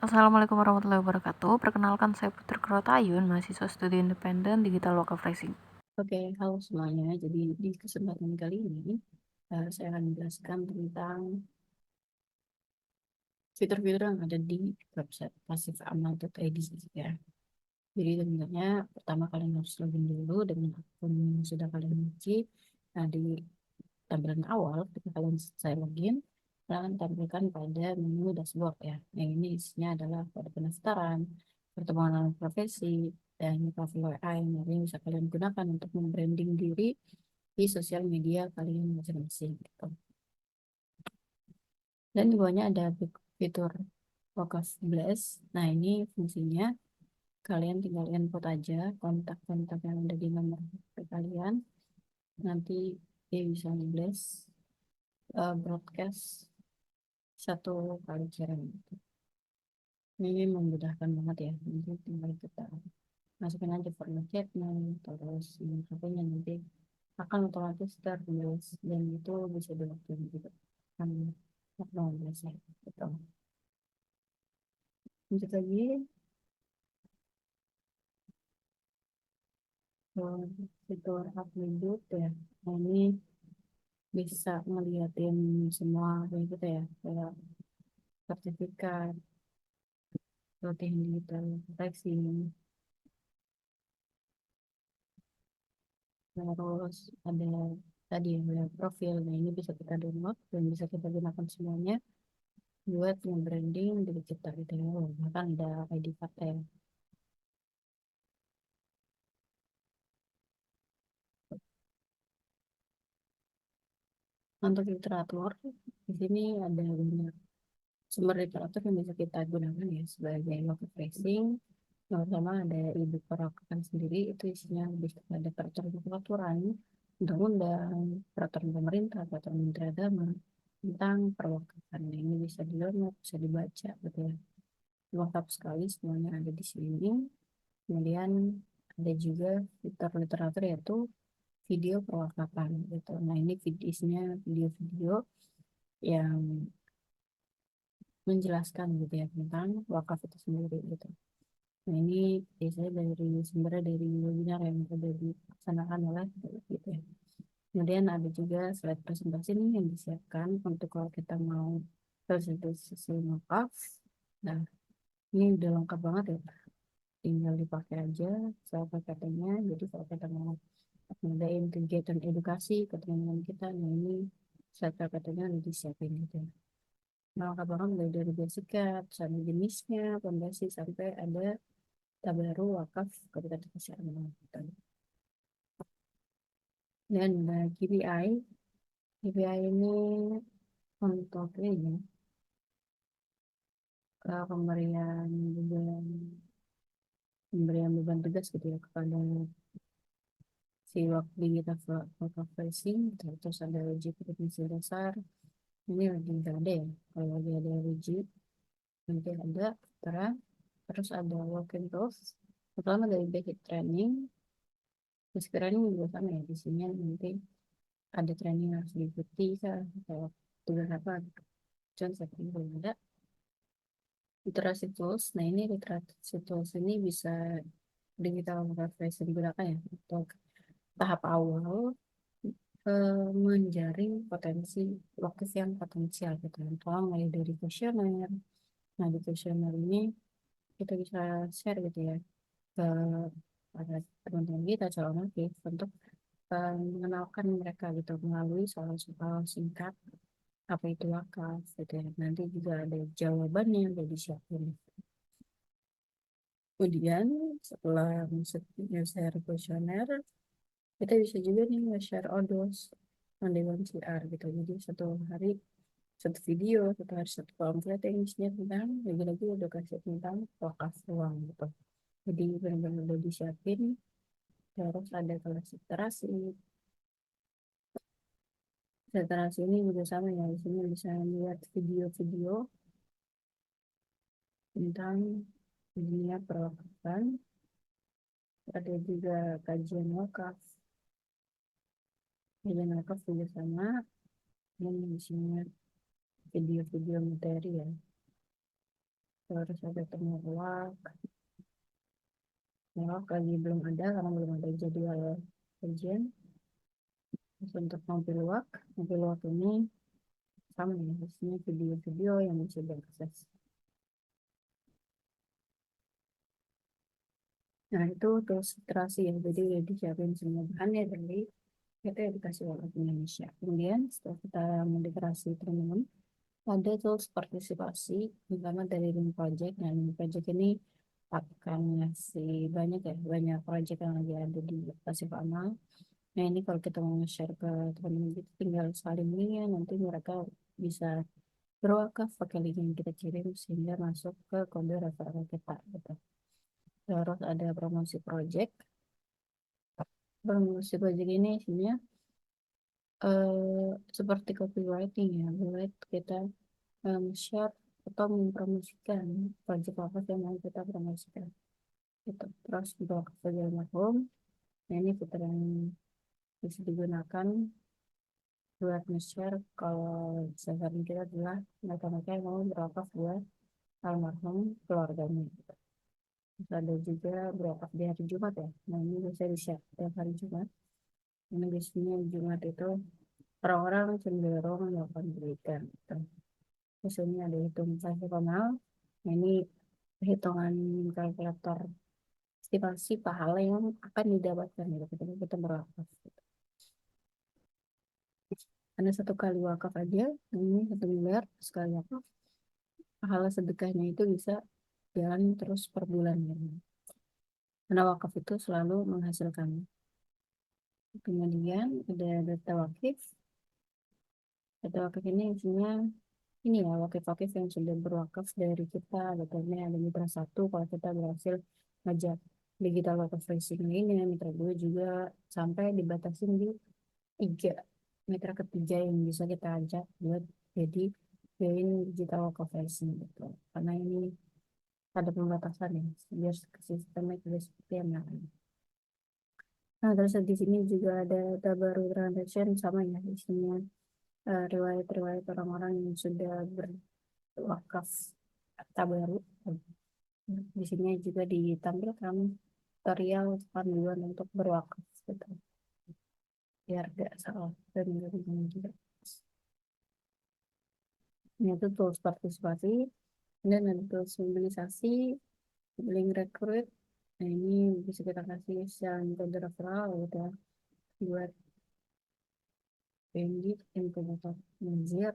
Assalamualaikum warahmatullahi wabarakatuh. Perkenalkan saya Putri Kurotayun, mahasiswa studi independen digital work racing. Oke, halo semuanya. Jadi di kesempatan kali ini saya akan menjelaskan tentang fitur-fitur yang ada di website passiveamal.id ya. Jadi sebenarnya pertama kalian harus login dulu dengan akun yang sudah kalian miliki. Nah, di tampilan awal ketika kalian selesai login, kalian akan tampilkan pada menu dashboard ya. Yang ini isinya adalah pada pendaftaran, pertemuan profesi, dan profil WA yang nantinya bisa kalian gunakan untuk membranding diri di sosial media kalian masing-masing gitu. Dan di bawahnya ada fitur focus blast. Nah, ini fungsinya kalian tinggal input aja kontak-kontak yang ada di nomor HP kalian. Nanti dia bisa nge-blast broadcast satu kali kirim gitu. Ini memudahkan banget ya. Nanti tinggal kita masukin aja format chatnya, terus nomor HP-nya nanti akan otomatis tertulis dan itu bisa dilakukan juga kan biasa gitu. Lanjut lagi ke fitur upload ya. Nah, ini bisa ngeliatin semua kayak gitu ya, kayak sertifikat, pelatihan digital, tracing, terus ada tadi yang ada profil. Nah, ini bisa kita download dan bisa kita gunakan semuanya buat nge-branding diri kita gitu ya. Bahkan ada ID card ya. Untuk literatur, di sini ada banyak sumber literatur yang bisa kita gunakan ya sebagai local tracing. Yang pertama ada e-book perwakilan sendiri, itu isinya lebih kepada peraturan-peraturan, undang-undang, peraturan pemerintah, peraturan menteri agama tentang perwakilan. Nah, ini bisa di-download, bisa dibaca gitu ya. Lengkap sekali semuanya ada di sini. Kemudian ada juga fitur literatur yaitu video perwakapan gitu. Nah, ini isinya video-video yang menjelaskan gitu ya tentang wakaf itu sendiri gitu. Nah, ini biasanya sumbernya dari webinar yang sudah dilaksanakan oleh gitu ya. Kemudian ada juga slide presentasi nih yang disiapkan untuk kalau kita mau presentasi wakaf. Nah, ini udah lengkap banget ya. Tinggal dipakai aja katanya. Jadi kalau kita mau ngadain kegiatan edukasi ke teman-teman kita, nah ini slide katanya udah disiapin gitu ya. Nah, lengkap banget mulai dari basic sampai jenisnya, pondasi sampai ada tabaru wakaf Kabupaten Cirebon. Dan KPI ini untuk ini pemberian pemberian beban tugas gitu ya kepada si wakil kita wakaf racing, terus ada uji kompetensi dasar. Ini lagi nggak ada ya, kalau lagi ada uji nanti ada terang, terus ada working tools. Pertama dari basic training, terus training juga sama ya di sini nanti ada training yang harus diikuti kayak tugas apa contoh seperti belum ada literasi tools. Nah, ini literasi tools ini bisa digital workplace digunakan ya untuk tahap awal menjaring potensi wakif yang potensial gitu. Kalau mulai dari kuesioner, nah di kuesioner ini kita bisa share gitu ya ke para teman-teman kita calon wakif untuk mengenalkan mereka gitu melalui soal-soal singkat apa itu wakaf gitu ya. Nanti juga ada jawabannya yang udah disiapin. Kemudian setelah share kuesioner, kita bisa juga nih nge-share odos on Dewan CR gitu. Jadi satu hari satu video, satu hari satu pamflet yang isinya tentang lagi-lagi edukasi tentang wakaf uang gitu. Jadi benar-benar udah disiapin. Terus ada kelas literasi. Literasi ini juga sama ya. Di sini bisa lihat video-video tentang dunia perwakafan. Ada juga kajian wakaf. Kajian wakaf juga sama. Dan isinya video-video materi ya. terus ada temulawak. Temulawak lagi belum ada karena belum ada jadwal kajian. Terus untuk mobil luwak ini sama ya, isinya video-video yang bisa diakses. Nah, itu terus literasi ya, jadi udah disiapin semua bahannya dari PT Edukasi Wallaf Indonesia. Kemudian setelah kita mendeklarasi teman-teman, ada tools partisipasi, terutama dari link project. Nah, link project ini akan ngasih banyak ya, banyak project yang lagi ada di aplikasi amal. Nah, ini kalau kita mau share ke teman-teman gitu, tinggal saling link ya, nanti mereka bisa berwakaf pakai link yang kita kirim sehingga masuk ke kode referral kita gitu. Terus ada promosi project ini isinya seperti copywriting ya, buat kita share atau mempromosikan project apa yang mau kita promosikan gitu. Terus untuk video home, nah ini fitur yang bisa digunakan buat nge-share kalau sasaran kita adalah mereka-mereka yang mau berwakaf buat almarhum keluarganya gitu. Terus ada juga berwakaf di hari Jumat ya, nah ini bisa di-share tiap hari Jumat. Ini biasanya Jumat itu orang-orang cenderung melakukan berikan gitu. Terus ini ada hitung nasional. Nah, ini perhitungan kalkulator estimasi pahala yang akan didapatkan gitu ketika kita berwakaf. Karena satu kali wakaf aja, ini 1 miliar sekali wakaf, pahala sedekahnya itu bisa jalan terus per bulan gitu. Karena wakaf itu selalu menghasilkan. Kemudian ada data wakif. Data wakif ini isinya ini ya, wakif-wakif yang sudah berwakaf dari kita. Betulnya ada mitra satu kalau kita berhasil ngajak digital wakaf racing lainnya, mitra dua juga, sampai dibatasin di 3 mitra ketiga yang bisa kita ajak buat jadi join digital wakaf racing gitu. Karena ini ada pembatasan ya, biar sistemnya tidak seperti yang lain. Nah, terus di sini juga ada data baru transaction sama ya, isinya riwayat-riwayat orang-orang yang sudah berwakaf harta baru. Di sini juga ditampilkan tutorial panduan untuk berwakaf gitu. Biar gak salah dan gak bingung juga. Ini itu tools partisipasi, dan ada tools mobilisasi, link recruit. Nah, ini bisa kita kasih yang kode referral gitu ya, buat Bandit, inkubator Nazir.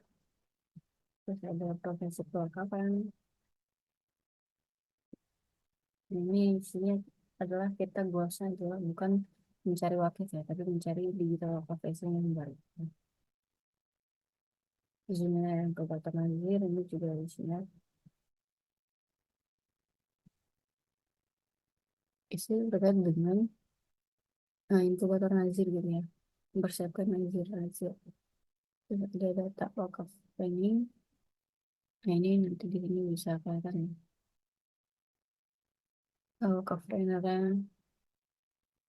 Terus ada profesi perlengkapan. Ini isinya adalah kita goalsnya adalah bukan mencari wakil ya, tapi mencari digital profesi yang baru. Isinya yang inkubator Nazir ini juga isinya isi terkait dengan inkubator Nazir gitu ya, mempersiapkan Nazir. Terus ada data wakaf training. Nah, ini nanti di sini bisa kelihatan ya. Wakaf trainernya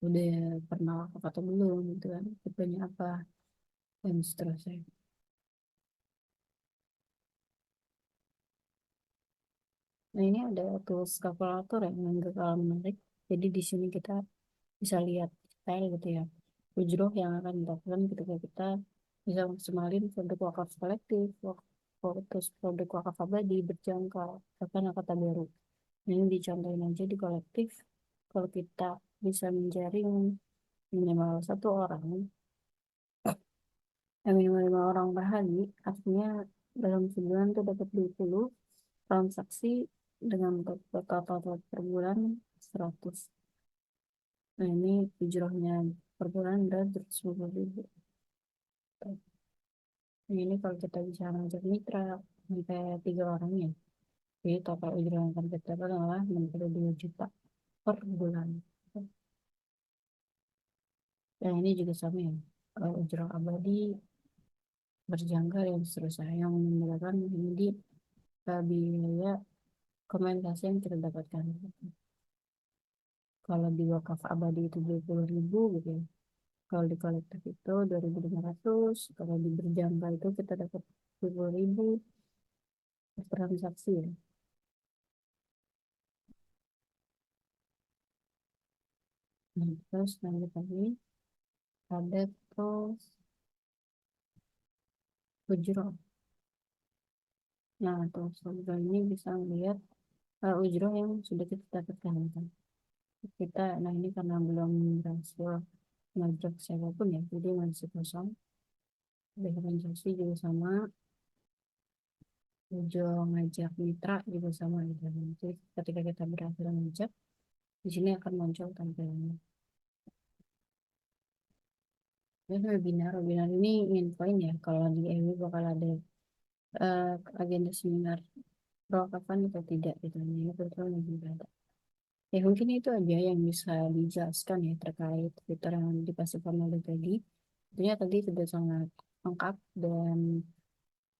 udah pernah wakaf atau belum gitu kan, tipenya apa, dan seterusnya. Nah, ini ada tools kalkulator yang gak kalah menarik. Jadi di sini kita bisa lihat detail gitu ya, ujroh yang akan dilakukan ketika kita bisa maksimalin produk wakaf kolektif, terus produk wakaf abadi berjangka, bahkan kata baru. Nah, ini dicontohin aja di kolektif. Kalau kita bisa menjaring minimal 1 orang, minimal 5 orang per hari, artinya dalam sebulan tuh dapat 20 transaksi dengan total per bulan 100. Nah, ini hijrahnya per bulan udah 150.000. Nah, ini kalau kita bisa ngajak mitra sampai 3 orang ya, jadi total hijrah yang akan kita dapat adalah 62 juta per bulan. Dan ini juga sama ya, kalau hijrah abadi berjangka dan seterusnya yang menggunakan ini di biaya komentasi yang kita dapatkan. Kalau di wakaf abadi itu 20.000 gitu ya. Kalau di kolektif itu 2.500. Kalau di berjangka itu kita dapat 20.000 per transaksi ya. Nah, terus lanjut lagi ada terus ujroh. Nah, terus ujroh ini bisa melihat ujroh yang sudah kita dapatkan kan. Kita, nah ini karena belum berhasil ngajak siapapun ya, jadi masih kosong. Dari transaksi juga sama, ujroh ngajak mitra juga sama gitu. Jadi ketika kita berhasil ngajak, di sini akan muncul tampilannya. Ini webinar ini infoin ya, kalau di EW bakal ada agenda seminar pro kapan atau tidak gitu. Ini kebetulan lagi nggak ada. Ya mungkin itu aja yang bisa dijelaskan ya terkait fitur yang dipasifkan oleh tadi. Tentunya tadi sudah sangat lengkap dan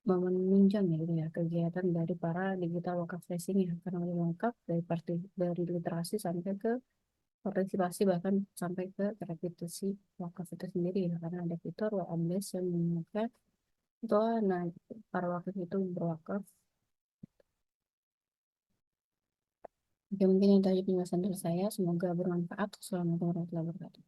menunjang ya gitu ya kegiatan dari para digital worker facing ya karena lebih lengkap dari literasi sampai ke partisipasi bahkan sampai ke repeatasi wakaf itu sendiri ya karena ada fitur WABLES yang memungkinkan itu nah para wakaf itu berwakaf. Oke, mungkin itu aja penjelasan dari saya. Semoga bermanfaat. Assalamualaikum warahmatullahi wabarakatuh.